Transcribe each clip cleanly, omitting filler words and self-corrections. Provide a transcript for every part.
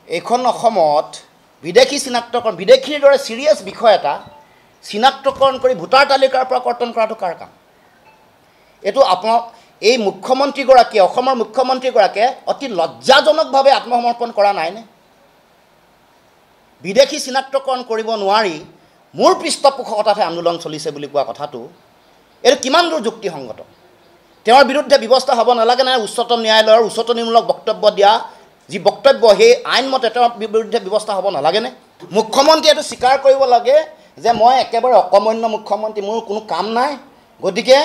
এইখন অসমত বিদেশী চিনাক্তকৰণ বিদেশীৰ দৰে সিৰিয়াছ বিষয় এটা চিনাক্তকৰণ কৰি ভোটাৰ তালিকাৰ পৰা কৰ্তন কৰাটো কাৰ কাম এটো আপোনাক এই মুখ্যমন্ত্ৰীগৰাকী অসমৰ মুখ্যমন্ত্ৰীগৰাকীয়ে অতি লজ্জাজনকভাৱে আত্মসমৰ্পণ কৰা নাইনে বিদেশী চিনাক্তকৰণ কৰিব নোৱাৰি মোৰ পৃষ্ঠপোষকতাতে আন্দোলন চলিছে বুলি কোৱা কথাটো এটো কিমান দূৰ যুক্তিসংগত তেওঁৰ বিৰুদ্ধে ব্যৱস্থা হ'ব নালাগে না উচ্চতম ন্যায়ালয়ৰ উচ্চতনিমূলক বক্তব্য দিয়া যি বক্তব্য সেই আইনমতে তেওঁৰ বিৰুদ্ধে ব্যৱস্থা হ'ব নালাগেনে মুখ্যমন্ত্ৰী এটো স্বীকাৰ কৰিব লাগে যে মই একেবাৰে অকমন্য মুখ্যমন্ত্ৰী মোৰ কোনো কাম নাই গতিকে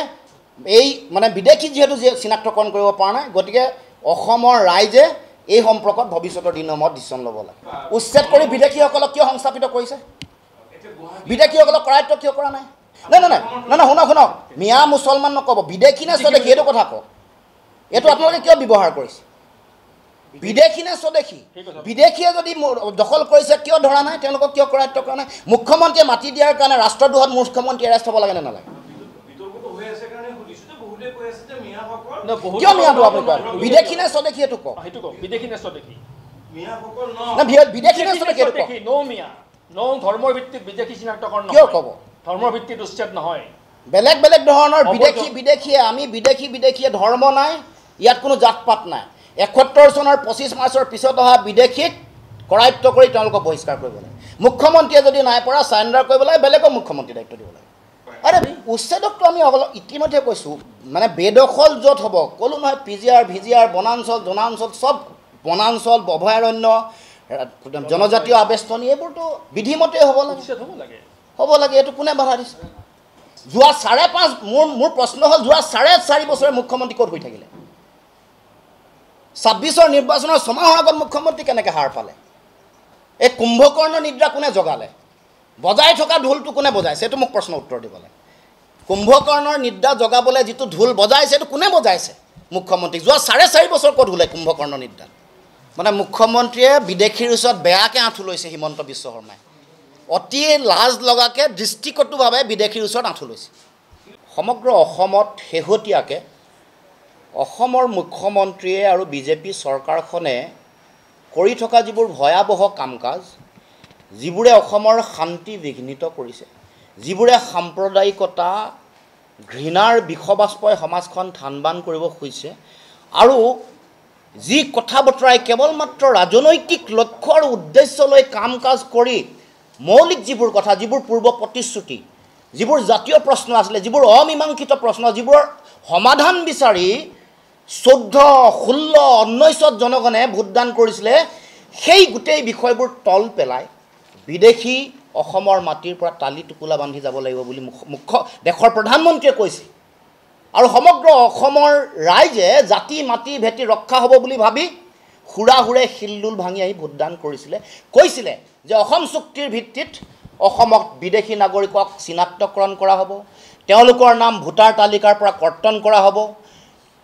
এই মানে বিদেশী যেহেতু চিনাক্তকৰণ কৰিব পৰা নাই গতিকে অসমৰ ৰাইজে এই সম্পৰ্কত ভৱিষ্যতৰ দিনত ডিচিছন ল'ব লাগে উচ্ছেদ কৰি বিদেশীসকলক কিয় সংস্থাপিত কৰিছে বিদেশীসকলক কৰায়ত্ব কিয় কৰা নাই না শুনক মিয়া মুছলমান নক'ব বিদেশী নে স্বদেশী এইটো কথা কওক এইটো আপোনালোকে কিয় ব্যৱহাৰ কৰিছে বিদেশী নে স্বদেশী বিদেশীয়ে যদি দখল কৰিছে কিয় ধৰা নাই তেওঁলোকক কিয় কৰায়ত্ব কৰা নাই মুখ্যমন্ত্ৰীয়ে মাতি দিয়াৰ কাৰণে ৰাষ্ট্ৰদ্ৰোহত মুখ্যমন্ত্ৰী এৰেষ্ট হ'ব লাগে নে নালাগে কিয় মিয়াটো আপুনি কয় বিদেশী নে স্বদেশী এইটো কওক বিদেশী নে স্বদেশী বিদেশী নে স্বদেশী এইটো কওক নো ধৰ্মৰ ভিত্তিত বিদেশী চিনাক্তকৰণ কিয় ক'ব ধৰ্মৰ ভিত্তিত উচ্ছেদ নহয় বেলেগ বেলেগ ধৰণৰ বিদেশীয়ে আমি বিদেশীয়ে ধৰ্ম নাই ইয়াত কোনো জাতপাত নাই ৭১ চনৰ ২৫ মাৰ্চৰ পিছত অহা বিদেশীক কৰায়ত্ব কৰি তেওঁলোকক বহিষ্কাৰ কৰিব লাগে মুখ্যমন্ত্ৰীয়ে যদি নাই পৰা চাৰেণ্ডাৰ কৰিব লাগে বেলেগক মুখ্যমন্ত্ৰী দায়িত্ব দিব লাগে আৰে উচ্ছেদকটো আমি ইতিমধ্যে কৈছোঁ মানে বেদখল য'ত হ'ব ক'লো নহয় পিজিআৰ ভিজিআৰ বনাঞ্চল জনাঞ্চল চব বনাঞ্চল অভয়াৰণ্য জনজাতীয় আৱেষ্টনী এইবোৰতো বিধিমতে হ'ব লাগে এইটো কোনে বাধা দিছে যোৱা ৫.৫ মোৰ প্ৰশ্ন হ'ল যোৱা ৪.৫ বছৰে মুখ্যমন্ত্ৰী ক'ত হৈ থাকিলে ২৬ৰ নিৰ্বাচনৰ ছমাহৰ আগত মুখ্যমন্ত্ৰী কেনেকৈ হাৰ পালে এই কুম্ভকৰ্ণ নিদ্ৰা কোনে জগালে বজাই থকা ঢোলটো কোনে বজাইছে এইটো মোক প্ৰশ্ন উত্তৰ দিব লাগে কুম্ভকৰ্ণৰ নিদ্ৰা জগাবলৈ যিটো ঢোল বজাইছে এইটো কোনে বজাইছে মুখ্যমন্ত্ৰী যোৱা ৪.৫ বছৰ ক'ত হ'লে কুম্ভকৰ্ণ নিদ্ৰা মানে মুখ্যমন্ত্ৰীয়ে বিদেশীৰ ওচৰত বেয়াকৈ আঁঠু লৈছে হিমন্ত বিশ্ব শৰ্মাই অতি লাজ লগাকৈ দৃষ্টিকটুভাৱে বিদেশীৰ ওচৰত আঁঠু লৈছে সমগ্ৰ অসমত শেহতীয়াকৈ অসমৰ মুখ্যমন্ত্ৰীয়ে আৰু বিজেপি চৰকাৰখনে কৰি থকা যিবোৰ ভয়াৱহ কাম কাজ যিবোৰে অসমৰ শান্তি বিঘ্নিত কৰিছে যিবোৰে সাম্প্ৰদায়িকতা ঘৃণাৰ বিষবাষ্পই সমাজখন থানবান কৰিব খুজিছে আৰু যি কথা বতৰাই কেৱল মাত্ৰ ৰাজনৈতিক লক্ষ্য আৰু উদ্দেশ্য লৈ কাম কাজ কৰি মৌলিক যিবোৰ কথা যিবোৰ পূৰ্ব প্ৰতিশ্ৰুতি যিবোৰ জাতীয় প্ৰশ্ন আছিলে যিবোৰ অমীমাংসিত প্ৰশ্ন যিবোৰৰ সমাধান বিচাৰি ১৪, ১৬, ১৯ জনগণে ভোটদান কৰিছিলে সেই গোটেই বিষয়বোৰ তল পেলাই বিদেশী অসমৰ মাটিৰ পৰা তালি টুকুলা বান্ধি যাব লাগিব বুলি দেশৰ প্ৰধানমন্ত্ৰীয়ে কৈছে আৰু সমগ্ৰ অসমৰ ৰাইজে জাতি মাটি ভেটি ৰক্ষা হ'ব বুলি ভাবি হুৰাহুৰে শিলডুল ভাঙি আহি ভোটদান কৈছিলে যে অসম চুক্তিৰ ভিত্তিত অসমক বিদেশী নাগৰিকক চিনাক্তকৰণ কৰা হ'ব তেওঁলোকৰ নাম ভোটাৰ তালিকাৰ পৰা কৰ্তন কৰা হ'ব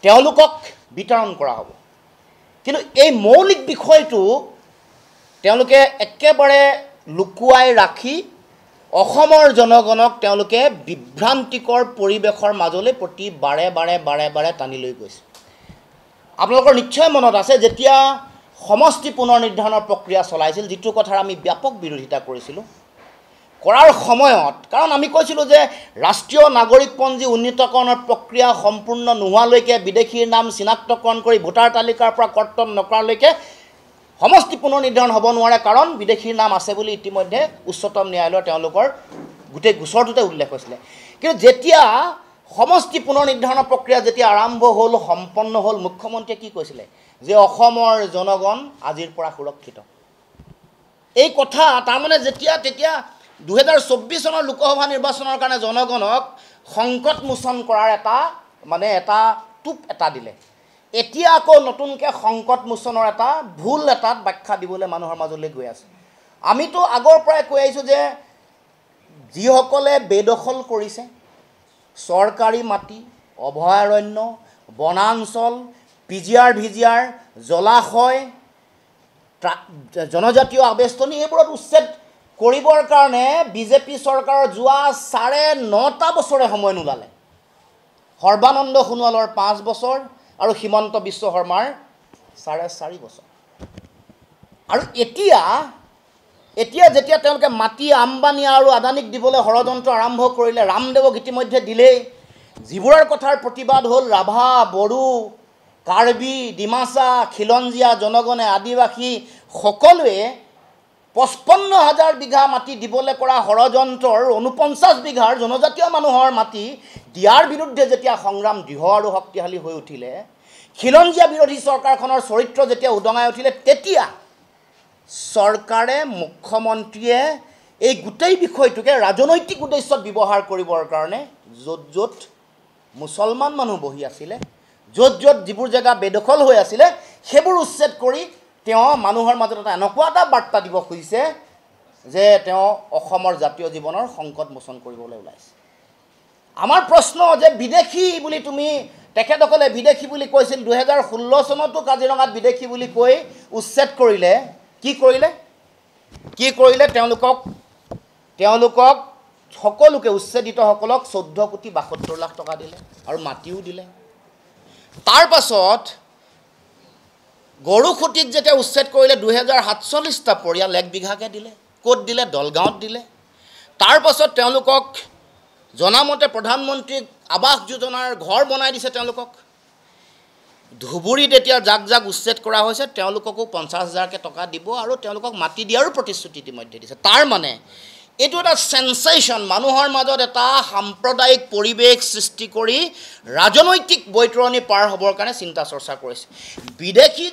তেওঁলোকক বিতৰণ কৰা হ'ব কিন্তু এই মৌলিক বিষয়টো তেওঁলোকে একেবাৰে লুকুৱাই ৰাখি অসমৰ জনগণক তেওঁলোকে বিভ্ৰান্তিকৰ পৰিৱেশৰ মাজলৈ প্ৰতি বাৰে টানি লৈ গৈছে আপোনালোকৰ নিশ্চয় মনত আছে যেতিয়া সমষ্টি পুনৰ নিৰ্ধাৰণৰ প্ৰক্ৰিয়া চলাইছিল যিটো কথাৰ আমি ব্যাপক বিৰোধিতা কৰিছিলোঁ কৰাৰ সময়ত কাৰণ আমি কৈছিলোঁ যে ৰাষ্ট্ৰীয় নাগৰিকপঞ্জী উন্নীতকৰণৰ প্ৰক্ৰিয়া সম্পূৰ্ণ নোহোৱালৈকে বিদেশীৰ নাম চিনাক্তকৰণ কৰি ভোটাৰ তালিকাৰ পৰা কৰ্তন নকৰালৈকে সমষ্টি পুনৰ নিৰ্ধাৰণ হ'ব নোৱাৰে কাৰণ বিদেশীৰ নাম আছে বুলি ইতিমধ্যে উচ্চতম ন্যায়ালয়ৰ তেওঁলোকৰ গোটেই গোচৰটোতে উল্লেখ হৈছিলে কিন্তু যেতিয়া সমষ্টি পুনৰ নিৰ্ধাৰণৰ প্ৰক্ৰিয়া যেতিয়া আৰম্ভ হ'ল সম্পন্ন হ'ল মুখ্যমন্ত্ৰীয়ে কি কৈছিলে যে অসমৰ জনগণ আজিৰ পৰা সুৰক্ষিত এই কথা তাৰমানে তেতিয়া ২০২৪ চনৰ লোকসভা নিৰ্বাচনৰ কাৰণে জনগণক সংকট মোচন কৰাৰ এটা টোপ দিলে এতিয়া আকৌ নতুনকৈ সংকট মোচনৰ এটা ভুল এটাত ব্যাখ্যা দিবলৈ মানুহৰ মাজলৈ গৈ আছে আমিতো আগৰ পৰাই কৈ আহিছোঁ যে যিসকলে বেদখল কৰিছে চৰকাৰী মাটি অভয়াৰণ্য বনাঞ্চল পিজিআৰ ভিজিআৰ জলাশয় জনজাতীয় আৱেষ্টনী এইবোৰত উচ্ছেদ কৰিবৰ কাৰণে বিজেপি চৰকাৰৰ যোৱা ৯.৫ বছৰে সময় নোলালে সৰ্বানন্দ সোণোৱালৰ ৫ বছৰ আৰু হিমন্ত বিশ্ব শৰ্মাৰ ৪.৫ বছৰ আৰু এতিয়া যেতিয়া তেওঁলোকে মাটি আম্বানী আৰু আদানীক দিবলৈ ষড়যন্ত্ৰ আৰম্ভ কৰিলে, ৰামদেৱক ইতিমধ্যে দিলেই, যিবোৰৰ কথাৰ প্ৰতিবাদ হ'ল ৰাভা, বড়ো, কাৰ্বি, ডিমাচা, খিলঞ্জীয়া জনগণে, আদিবাসী সকলোৱে 55,000 বিঘা মাটি দিবলৈ কৰা ষড়যন্ত্ৰৰ 49 বিঘাৰ জনজাতীয় মানুহৰ মাটি দিয়াৰ বিৰুদ্ধে যেতিয়া সংগ্ৰাম দৃঢ় আৰু শক্তিশালী হৈ উঠিলে, খিলঞ্জীয়া বিৰোধী চৰকাৰখনৰ চৰিত্ৰ যেতিয়া উদঙাই উঠিলে, তেতিয়া চৰকাৰে, মুখ্যমন্ত্ৰীয়ে এই গোটেই বিষয়টোকে ৰাজনৈতিক উদ্দেশ্যত ব্যৱহাৰ কৰিবৰ কাৰণে য'ত মুছলমান মানুহ বহি আছিলে, য'ত যিবোৰ জেগা বেদখল হৈ আছিলে, সেইবোৰ উচ্ছেদ কৰি তেওঁ মানুহৰ মাজত এটা এনেকুৱা এটা বাৰ্তা দিব খুজিছে যে তেওঁ অসমৰ জাতীয় জীৱনৰ সংকট মোচন কৰিবলৈ ওলাইছে। আমাৰ প্ৰশ্ন যে বিদেশী বুলি তুমি তেখেতসকলে বিদেশী বুলি কৈছিল, 2016 চনতো কাজিৰঙাত বিদেশী বুলি কৈ উচ্ছেদ কৰিলে। কি কৰিলে? তেওঁলোকক সকলোকে উচ্ছেদিতসকলক 14,72 লাখ টকা দিলে আৰু মাটিও দিলে। তাৰ পাছত গৰুখুটিত যেতিয়া উচ্ছেদ কৰিলে, 2047টা পৰিয়াল 1 বিঘাকৈ দিলে। ক'ত দিলে? দলগাঁৱত দিলে। তাৰ পাছত তেওঁলোকক জনামতে প্ৰধানমন্ত্ৰী আৱাস যোজনাৰ ঘৰ বনাই দিছে তেওঁলোকক। ধুবুৰীত এতিয়া যাক উচ্ছেদ কৰা হৈছে তেওঁলোককো 50,000কৈ টকা দিব আৰু তেওঁলোকক মাটি দিয়াৰো প্ৰতিশ্ৰুতি ইতিমধ্যে দিছে। তাৰ মানে এইটো এটা চেনচেশ্যন, মানুহৰ মাজত এটা সাম্প্ৰদায়িক পৰিৱেশ সৃষ্টি কৰি ৰাজনৈতিক বৈতৰণি পাৰ হ'বৰ কাৰণে চিন্তা চৰ্চা কৰিছে। বিদেশীক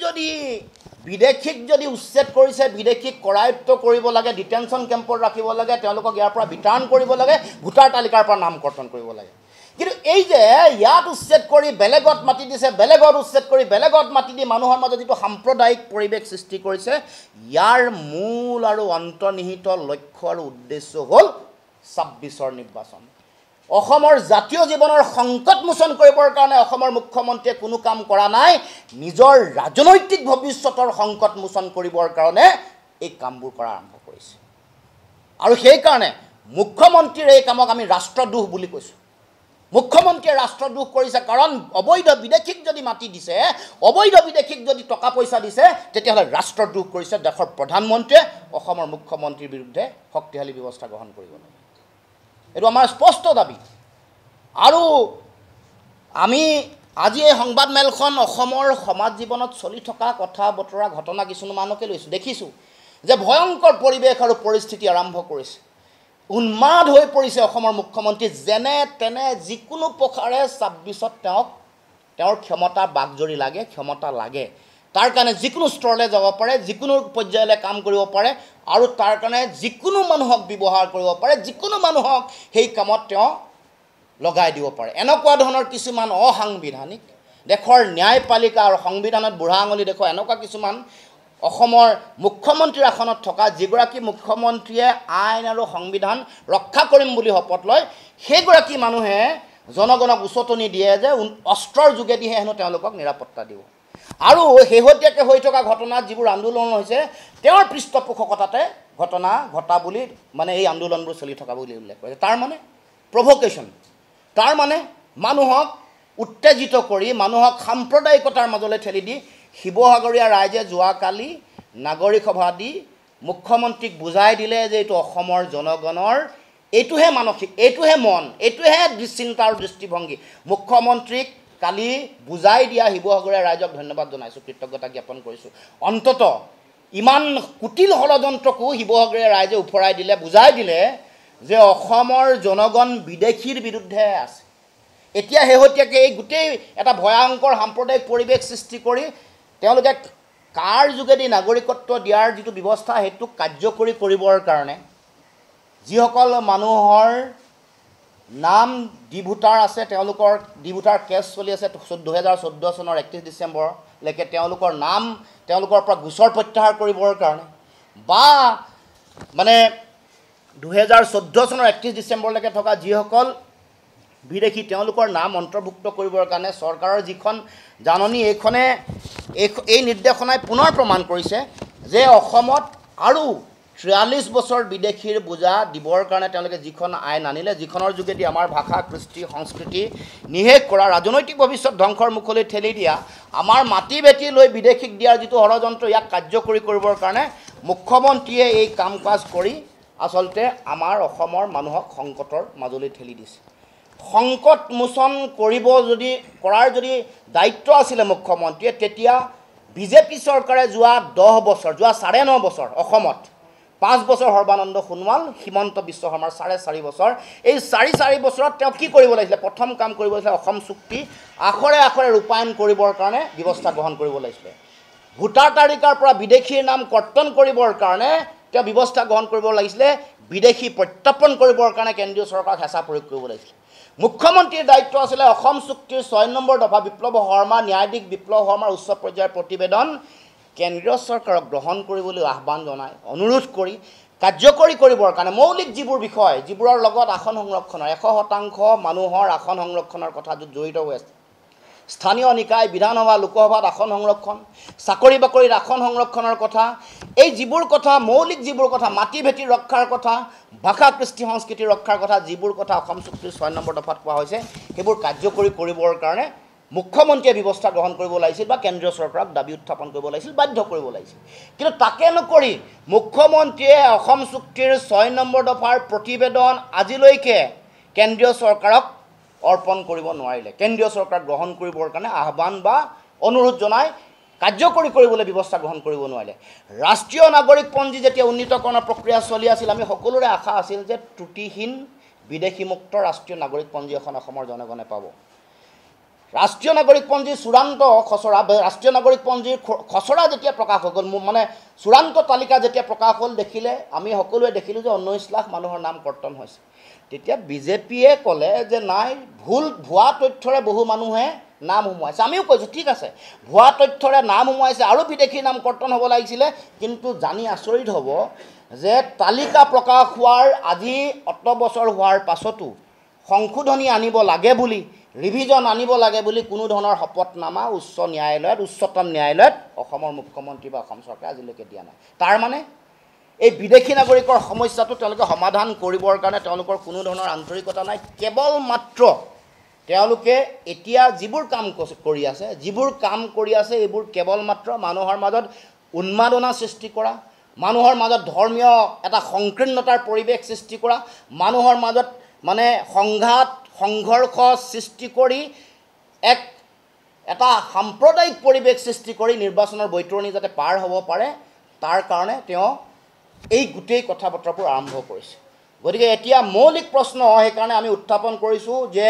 যদি উচ্ছেদ কৰিছে, বিদেশীক কৰায়ত্ব কৰিব লাগে, ডিটেনশ্যন কেম্পত ৰাখিব লাগে, তেওঁলোকক ইয়াৰ পৰা বিতৰণ কৰিব লাগে, ভোটাৰ তালিকাৰ পৰা নাম কৰ্তন কৰিব লাগে। কিন্তু এই যে ইয়াত উচ্ছেদ কৰি বেলেগত মাটি দিছে, বেলেগত উচ্ছেদ কৰি বেলেগত মাটি দি মানুহৰ মাজত যিটো সাম্প্ৰদায়িক পৰিৱেশ সৃষ্টি কৰিছে, ইয়াৰ মূল আৰু অন্তৰ্নিহিত লক্ষ্য আৰু উদ্দেশ্য হ'ল 26ৰ নিৰ্বাচন। অসমৰ জাতীয় জীৱনৰ সংকট মোচন কৰিবৰ কাৰণে অসমৰ মুখ্যমন্ত্ৰীয়ে কোনো কাম কৰা নাই, নিজৰ ৰাজনৈতিক ভৱিষ্যতৰ সংকট মোচন কৰিবৰ কাৰণে এই কামবোৰ কৰা আৰম্ভ কৰিছে। আৰু সেইকাৰণে মুখ্যমন্ত্ৰীৰ এই কামক আমি ৰাষ্ট্ৰদ্ৰোহ বুলি কৈছোঁ। মুখ্যমন্ত্ৰীয়ে ৰাষ্ট্ৰদ্ৰোহ কৰিছে, কাৰণ অবৈধ বিদেশীক যদি মাটি দিছে, অবৈধ বিদেশীক যদি টকা পইচা দিছে, তেতিয়াহ'লে ৰাষ্ট্ৰদ্ৰোহ কৰিছে। দেশৰ প্ৰধানমন্ত্ৰীয়ে অসমৰ মুখ্যমন্ত্ৰীৰ বিৰুদ্ধে শক্তিশালী ব্যৱস্থা গ্ৰহণ কৰিব লাগে। এইটো আমাৰ স্পষ্ট দাবী। আৰু আমি আজি এই সংবাদমেলখন অসমৰ সমাজ জীৱনত চলি থকা কথা বতৰা ঘটনা কিছুমানকে লৈছোঁ। দেখিছোঁ যে ভয়ংকৰ পৰিৱেশ আৰু পৰিস্থিতি আৰম্ভ কৰিছে। উন্মাদ হৈ পৰিছে অসমৰ মুখ্যমন্ত্ৰী, যেনে তেনে যিকোনো প্ৰকাৰে 26ত তেওঁৰ ক্ষমতা বাগজৰি লাগে, ক্ষমতা লাগে। তাৰ কাৰণে যিকোনো স্তৰলৈ যাব পাৰে, যিকোনো পৰ্যায়লৈ কাম কৰিব পাৰে, আৰু তাৰ কাৰণে যিকোনো মানুহক ব্যৱহাৰ কৰিব পাৰে, যিকোনো মানুহক সেই কামত তেওঁ লগাই দিব পাৰে। এনেকুৱা ধৰণৰ কিছুমান অসাংবিধানিক, দেশৰ ন্যায়পালিকা আৰু সংবিধানত বুঢ়া আঙুলি দেখুওৱা এনেকুৱা কিছুমান অসমৰ মুখ্যমন্ত্ৰীৰ আসনত থকা যিগৰাকী মুখ্যমন্ত্ৰীয়ে আইন আৰু সংবিধান ৰক্ষা কৰিম বুলি শপত লয়, সেইগৰাকী মানুহে জনগণক উচতনি দিয়ে যে অস্ত্ৰৰ যোগেদিহে হেনো তেওঁলোকক নিৰাপত্তা দিব। আৰু শেহতীয়াকৈ হৈ থকা ঘটনাত যিবোৰ আন্দোলন হৈছে, তেওঁৰ পৃষ্ঠপোষকতাতে ঘটনা ঘটা বুলি মানে এই আন্দোলনবোৰ চলি থকা বুলি উল্লেখ কৰিছে। তাৰ মানে প্ৰভোকেশ্যন, তাৰ মানে মানুহক উত্তেজিত কৰি, মানুহক সাম্প্ৰদায়িকতাৰ মাজলৈ ঠেলি দি শিৱসাগৰীয়া ৰাইজে যোৱাকালি নাগৰিক সভা দি মুখ্যমন্ত্ৰীক বুজাই দিলে যে এইটো অসমৰ জনগণৰ এইটোহে মানসিক, এইটোহে মন, এইটোহে চিন্তা আৰু দৃষ্টিভংগী। মুখ্যমন্ত্ৰীক কালি বুজাই দিয়া শিৱসাগৰীয়া ৰাইজক ধন্যবাদ জনাইছোঁ, কৃতজ্ঞতা জ্ঞাপন কৰিছোঁ। অন্ততঃ ইমান কুটিল ষড়যন্ত্ৰকো শিৱসাগৰীয়া ৰাইজে উফৰাই দিলে, বুজাই দিলে যে অসমৰ জনগণ বিদেশীৰ বিৰুদ্ধে আছে। এতিয়া শেহতীয়াকৈ এই গোটেই এটা ভয়ংকৰ সাম্প্ৰদায়িক পৰিৱেশ সৃষ্টি কৰি তেওঁলোকে কাৰ যোগেদি নাগৰিকত্ব দিয়াৰ যিটো ব্যৱস্থা, সেইটো কাৰ্যকৰী কৰিবৰ কাৰণে যিসকল মানুহৰ নাম ডি ভোটাৰ আছে, তেওঁলোকৰ ডি ভোটাৰ কেছ চলি আছে 2014 চনৰ 31 ডিচেম্বৰলৈকে, তেওঁলোকৰ পৰা গোচৰ প্ৰত্যাহাৰ কৰিবৰ কাৰণে, বা মানে 2014 চনৰ 31 ডিচেম্বৰলৈকে থকা যিসকল বিদেশী, তেওঁলোকৰ নাম অন্তৰ্ভুক্ত কৰিবৰ কাৰণে চৰকাৰৰ যিখন জাননী, এই নিৰ্দেশনাই পুনৰ প্ৰমাণ কৰিছে যে অসমত আৰু 43 বছৰ বিদেশীৰ বোজা দিবৰ কাৰণে তেওঁলোকে যিখন আইন আনিলে, যিখনৰ যোগেদি আমাৰ ভাষা, কৃষ্টি, সংস্কৃতি নিশেষ কৰা, ৰাজনৈতিক ভৱিষ্যত ধ্বংসৰ মুখলৈ ঠেলি দিয়া, আমাৰ মাটি বেটি লৈ বিদেশীক দিয়াৰ যিটো ষড়যন্ত্ৰ, ইয়াক কাৰ্যকৰী কৰিবৰ কাৰণে মুখ্যমন্ত্ৰীয়ে এই কাম কাজ কৰি আচলতে আমাৰ অসমৰ মানুহক সংকটৰ মাজলৈ ঠেলি দিছে। সংকট মোচন কৰাৰ যদি দায়িত্ব আছিলে মুখ্যমন্ত্ৰীয়ে, তেতিয়া বিজেপি চৰকাৰে যোৱা 10 বছৰ, যোৱা 9.5 বছৰ অসমত 5 বছৰ সৰ্বানন্দ সোণোৱাল, হিমন্ত বিশ্ব শৰ্মাৰ 4.5 বছৰ, এই 4.5 বছৰত তেওঁ কি কৰিব লাগিছিলে? প্ৰথম কাম কৰিব লাগিছিলে অসম চুক্তি আখৰে আখৰে ৰূপায়ণ কৰিবৰ কাৰণে ব্যৱস্থা গ্ৰহণ কৰিব লাগিছিলে। ভোটাৰ তালিকাৰ পৰা বিদেশীৰ নাম কৰ্তন কৰিবৰ কাৰণে তেওঁ ব্যৱস্থা গ্ৰহণ কৰিব লাগিছিলে। বিদেশী প্ৰত্যাপন কৰিবৰ কাৰণে কেন্দ্ৰীয় চৰকাৰক হেঁচা প্ৰয়োগ কৰিব লাগিছিলে। মুখ্যমন্ত্ৰীৰ দায়িত্ব আছিলে অসম চুক্তিৰ 6 নম্বৰ দফা বিপ্লৱ শৰ্মা, ন্যায়াধীশ বিপ্লৱ শৰ্মাৰ উচ্চ পৰ্যায়ৰ প্ৰতিবেদন কেন্দ্ৰীয় চৰকাৰক গ্ৰহণ কৰিবলৈ আহ্বান জনাই, অনুৰোধ কৰি কাৰ্যকৰী কৰিবৰ কাৰণে মৌলিক যিবোৰ বিষয়, যিবোৰৰ লগত আসন সংৰক্ষণৰ 100% মানুহৰ আসন সংৰক্ষণৰ কথা জড়িত হৈ আছে, স্থানীয় নিকায়, বিধানসভা, লোকসভাত আসন সংৰক্ষণ, চাকৰি বাকৰিত আসন সংৰক্ষণৰ কথা, এই যিবোৰ কথা, মৌলিক যিবোৰ কথা, মাটি ভেটি ৰক্ষাৰ কথা, ভাষা, কৃষ্টি, সংস্কৃতি ৰক্ষাৰ কথা, যিবোৰ কথা অসম চুক্তিৰ 6 নম্বৰ দফাত কোৱা হৈছে, সেইবোৰ কাৰ্যকৰী কৰিবৰ কাৰণে মুখ্যমন্ত্ৰীয়ে ব্যৱস্থা গ্ৰহণ কৰিব লাগিছিল বা কেন্দ্ৰীয় চৰকাৰক দাবী উত্থাপন কৰিব লাগিছিল, বাধ্য কৰিব লাগিছিল। কিন্তু তাকে নকৰি মুখ্যমন্ত্ৰীয়ে অসম চুক্তিৰ 6 নম্বৰ দফাৰ প্ৰতিবেদন আজিলৈকে কেন্দ্ৰীয় চৰকাৰক অৰ্পণ কৰিব নোৱাৰিলে। কেন্দ্ৰীয় চৰকাৰক গ্ৰহণ কৰিবৰ কাৰণে আহ্বান বা অনুৰোধ জনাই কাৰ্যকৰী কৰিবলৈ ব্যৱস্থা গ্ৰহণ কৰিব নোৱাৰিলে। ৰাষ্ট্ৰীয় নাগৰিকপঞ্জী যেতিয়া উন্নীতকৰণৰ প্ৰক্ৰিয়া চলি আছিল, আমি সকলোৰে আশা আছিল যে ত্ৰুটিহীন বিদেশীমুক্ত ৰাষ্ট্ৰীয় নাগৰিকপঞ্জী এখন অসমৰ জনগণে পাব। ৰাষ্ট্ৰীয় নাগৰিকপঞ্জীৰ চূড়ান্ত খচৰা, ৰাষ্ট্ৰীয় নাগৰিকপঞ্জীৰ খচৰা যেতিয়া প্ৰকাশ হৈ গ'ল, মানে চূড়ান্ত তালিকা যেতিয়া প্ৰকাশ হ'ল, দেখিলে আমি সকলোৱে দেখিলোঁ যে 19 লাখ মানুহৰ নাম কৰ্তন হৈছে। তেতিয়া বিজেপিয়ে ক'লে যে নাই, ভুৱা তথ্যৰে বহু মানুহে নাম সোমোৱাইছে। আমিও কৈছোঁ ঠিক আছে, ভুৱা তথ্যৰে নাম সোমোৱাইছে আৰু বিদেশীৰ নাম কৰ্তন হ'ব লাগিছিলে। কিন্তু জানি আচৰিত হ'ব যে তালিকা প্ৰকাশ হোৱাৰ আজি অত বছৰ হোৱাৰ পাছতো সংশোধনী আনিব লাগে বুলি, ৰিভিজন আনিব লাগে বুলি কোনো ধৰণৰ শপতনামা উচ্চতম ন্যায়ালয়ত অসমৰ মুখ্যমন্ত্ৰী বা অসম চৰকাৰে আজিলৈকে দিয়া নাই। তাৰ মানে এই বিদেশী নাগৰিকৰ সমস্যাটো তেওঁলোকে সমাধান কৰিবৰ কাৰণে তেওঁলোকৰ কোনো ধৰণৰ আন্তৰিকতা নাই। কেৱল মাত্ৰ তেওঁলোকে এতিয়া যিবোৰ কাম কৰি আছে এইবোৰ কেৱল মাত্ৰ মানুহৰ মাজত উন্মাদনা সৃষ্টি কৰা, মানুহৰ মাজত ধৰ্মীয় এটা সংকীৰ্ণতাৰ পৰিৱেশ সৃষ্টি কৰা, মানুহৰ মাজত মানে সংঘাত সংঘৰ্ষ সৃষ্টি কৰি এটা সাম্প্ৰদায়িক পৰিৱেশ সৃষ্টি কৰি নিৰ্বাচনৰ বৈতৰণি যাতে পাৰ হ'ব পাৰে, তাৰ কাৰণে তেওঁ এই গোটেই কথা বতৰাবোৰ আৰম্ভ কৰিছে। গতিকে এতিয়া মৌলিক প্ৰশ্ন সেইকাৰণে আমি উত্থাপন কৰিছোঁ যে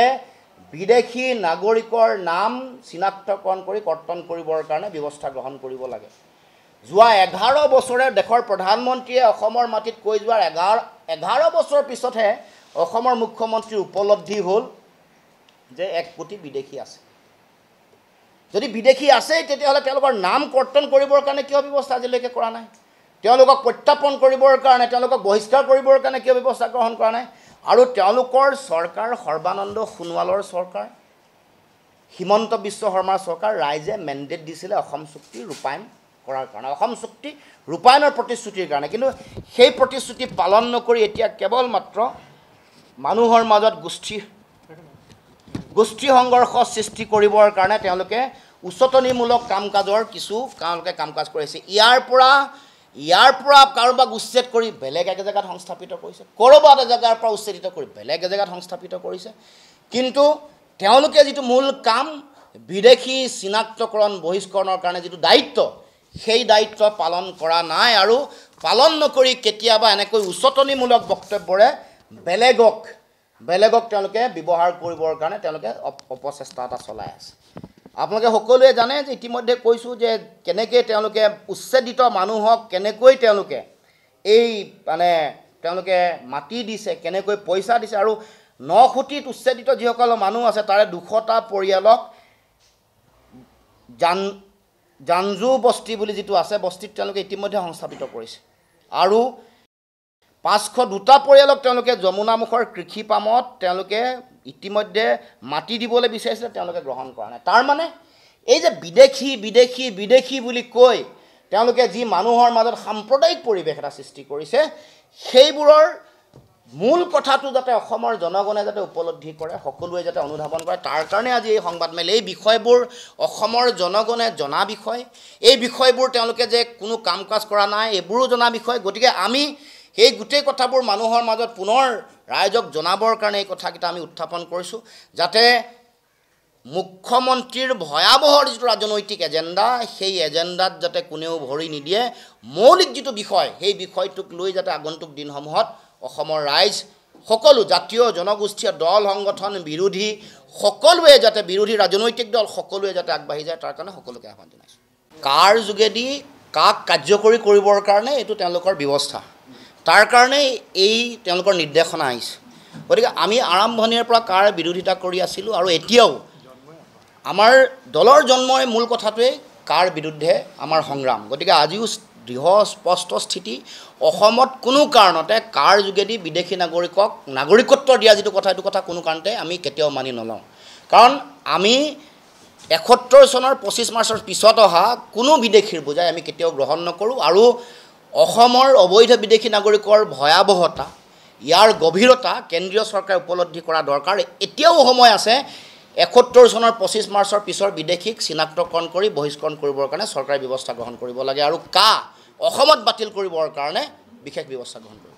বিদেশী নাগৰিকৰ নাম চিনাক্তকৰণ কৰি কৰ্তন কৰিবৰ কাৰণে ব্যৱস্থা গ্ৰহণ কৰিব লাগে। যোৱা 11 বছৰে দেশৰ প্ৰধানমন্ত্ৰীয়ে অসমৰ মাটিত কৈ যোৱাৰ 11 বছৰৰ পিছতহে অসমৰ মুখ্যমন্ত্ৰীৰ উপলব্ধি হ'ল যে 1 কোটি বিদেশী আছে। যদি বিদেশী আছেই তেতিয়াহ'লে তেওঁলোকৰ নাম কৰ্তন কৰিবৰ কাৰণে কিয় ব্যৱস্থা আজিলৈকে কৰা নাই? তেওঁলোকক প্ৰত্যাপন কৰিবৰ কাৰণে, তেওঁলোকক বহিষ্কাৰ কৰিবৰ কাৰণে কিয় ব্যৱস্থা গ্ৰহণ কৰা নাই? আৰু তেওঁলোকৰ চৰকাৰ সৰ্বানন্দ সোণোৱালৰ চৰকাৰ, হিমন্ত বিশ্ব শৰ্মাৰ চৰকাৰ, ৰাইজে মেণ্ডেট দিছিলে অসম চুক্তি ৰূপায়ণ কৰাৰ কাৰণে, অসম চুক্তি ৰূপায়ণৰ প্ৰতিশ্ৰুতিৰ কাৰণে। কিন্তু সেই প্ৰতিশ্ৰুতি পালন নকৰি এতিয়া কেৱল মাত্ৰ মানুহৰ মাজত গোষ্ঠী সংঘৰ্ষ সৃষ্টি কৰিবৰ কাৰণে তেওঁলোকে উচতনিমূলক কাম কাজৰ তেওঁলোকে কাম কাজ কৰিছে। ইয়াৰ পৰা কাৰোবাক উচ্ছেদ কৰি বেলেগ এক জেগাত সংস্থাপিত কৰিছে, ক'ৰবাত এজেগাৰ পৰা উচ্ছেদিত কৰি বেলেগ এজেগাত সংস্থাপিত কৰিছে। কিন্তু তেওঁলোকে যিটো মূল কাম, বিদেশী চিনাক্তকৰণ বহিষ্কৰণৰ কাৰণে যিটো দায়িত্ব, সেই দায়িত্ব পালন কৰা নাই। আৰু পালন নকৰি কেতিয়াবা এনেকৈ উচতনিমূলক বক্তব্যৰে বেলেগক তেওঁলোকে ব্যৱহাৰ কৰিবৰ কাৰণে তেওঁলোকে অপচেষ্টা এটা চলাই আছে। আপোনালোকে সকলোৱে জানে যে ইতিমধ্যে কৈছোঁ যে কেনেকৈ তেওঁলোকে উচ্ছেদিত মানুহক কেনেকৈ তেওঁলোকে তেওঁলোকে মাটি দিছে, কেনেকৈ পইচা দিছে। আৰু 9 কোটিত উচ্ছেদিত যিসকল মানুহ আছে তাৰে 200টা পৰিয়ালক জাঞ্জু বস্তি বুলি যিটো আছে, বস্তিত তেওঁলোকে ইতিমধ্যে সংস্থাপিত কৰিছে। আৰু 502টা পৰিয়ালক তেওঁলোকে যমুনামুখৰ কৃষি পামত তেওঁলোকে ইতিমধ্যে মাটি দিবলৈ বিচাৰিছিলে, তেওঁলোকে গ্ৰহণ কৰা নাই। তাৰ মানে এই যে বিদেশী বুলি কৈ তেওঁলোকে যি মানুহৰ মাজত সাম্প্ৰদায়িক পৰিৱেশ এটা সৃষ্টি কৰিছে সেইবোৰৰ মূল কথাটো যাতে অসমৰ জনগণে যাতে উপলব্ধি কৰে সকলোৱে যাতে অনুধাৱন কৰে তাৰ কাৰণে আজি এই সংবাদমেল এই বিষয়বোৰ অসমৰ জনগণে জনা বিষয় এই বিষয়বোৰ তেওঁলোকে যে কোনো কাম কাজ কৰা নাই এইবোৰো জনা বিষয় গতিকে আমি সেই গোটেই কথাবোৰ মানুহৰ মাজত পুনৰ ৰাইজক জনাবৰ কাৰণে এই কথাকেইটা আমি উত্থাপন কৰিছোঁ যাতে মুখ্যমন্ত্ৰীৰ ভয়াৱহ যিটো ৰাজনৈতিক এজেণ্ডা সেই এজেণ্ডাত যাতে কোনেও ভৰি নিদিয়ে মৌলিক যিটো বিষয় সেই বিষয়টোক লৈ যাতে আগন্তুক দিনসমূহত অসমৰ ৰাইজ সকলো জাতীয় জনগোষ্ঠীয় দল সংগঠন বিৰোধী সকলোৱে যাতে বিৰোধী ৰাজনৈতিক দল সকলোৱে যাতে আগবাঢ়ি যায় তাৰ কাৰণে সকলোকে আহ্বান জনাইছোঁ কাৰ যোগেদি কাক কাৰ্যকৰী কৰিবৰ কাৰণে এইটো তেওঁলোকৰ ব্যৱস্থা তাৰ কাৰণে এই তেওঁলোকৰ নিৰ্দেশনা আহিছে গতিকে আমি আৰম্ভণিৰ পৰা কাৰ বিৰোধিতা কৰি আছিলোঁ আৰু এতিয়াও আমাৰ দলৰ জন্মই মূল কথাটোৱে কাৰ বিৰুদ্ধে আমাৰ সংগ্ৰাম গতিকে আজিও দৃঢ় স্পষ্ট স্থিতি অসমত কোনো কাৰণতে কাৰ যোগেদি বিদেশী নাগৰিকক নাগৰিকত্ব দিয়া যিটো কথা এইটো কথা কোনো কাৰণতে আমি কেতিয়াও মানি নলওঁ কাৰণ আমি ৭১ চনৰ ২৫ মাৰ্চৰ পিছত অহা কোনো বিদেশীৰ বুজাই আমি কেতিয়াও গ্ৰহণ নকৰোঁ আৰু অসমৰ অবৈধ বিদেশী নাগৰিকৰ ভয়াৱহতা ইয়াৰ গভীৰতা কেন্দ্ৰীয় চৰকাৰে উপলব্ধি কৰা দৰকাৰ এতিয়াও সময় আছে ৭১ চনৰ ২৫ মাৰ্চৰ পিছৰ বিদেশীক চিনাক্তকৰণ কৰি বহিষ্কৰণ কৰিবৰ কাৰণে চৰকাৰে ব্যৱস্থা গ্ৰহণ কৰিব লাগে আৰু অসমত বাতিল কৰিবৰ কাৰণে বিশেষ ব্যৱস্থা গ্ৰহণ কৰিব